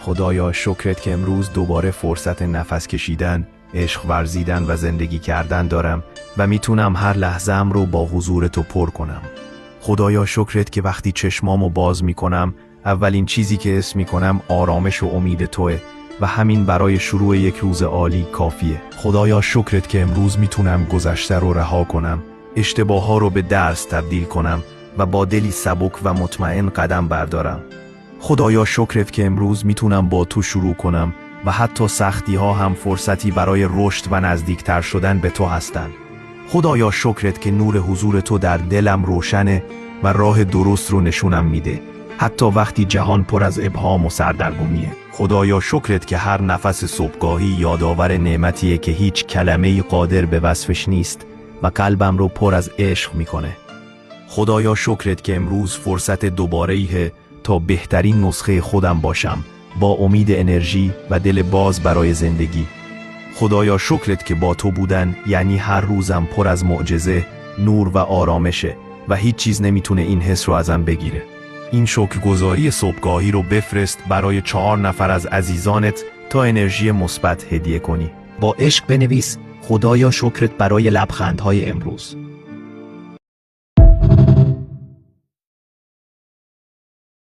خدایا شکرت که امروز دوباره فرصت نفس کشیدن، عشق ورزیدن و زندگی کردن دارم و میتونم هر لحظه‌ام رو با حضور تو پر کنم. خدایا شکرت که وقتی چشمامو باز میکنم اولین چیزی که حس میکنم آرامش و امید توه و همین برای شروع یک روز عالی کافیه. خدایا شکرت که امروز میتونم گذشته رو رها کنم، اشتباه‌ها رو به درس تبدیل کنم و با دلی سبک و مطمئن قدم بردارم. خدایا شکرت که امروز میتونم با تو شروع کنم و حتی سختی ها هم فرصتی برای رشد و نزدیکتر شدن به تو هستن. خدایا شکرت که نور حضور تو در دلم روشنه و راه درست رو نشونم میده، حتی وقتی جهان پر از ابهام و سردرگمیه. خدایا شکرت که هر نفس صبحگاهی یادآور نعمتیه که هیچ کلمه‌ای قادر به وصفش نیست و قلبم رو پر از عشق میکنه. خدایا شکرت که امروز فرصت دوباره‌ایه تا بهترین نسخه خودم باشم، با امید، انرژی و دل باز برای زندگی. خدایا شکرت که با تو بودن یعنی هر روزم پر از معجزه، نور و آرامشه و هیچ چیز نمیتونه این حس رو ازم بگیره. این شکرگزاری صبحگاهی رو بفرست برای 4 نفر از عزیزانت تا انرژی مثبت هدیه کنی. با عشق بنویس: خدایا شکرت برای لبخندهای امروز.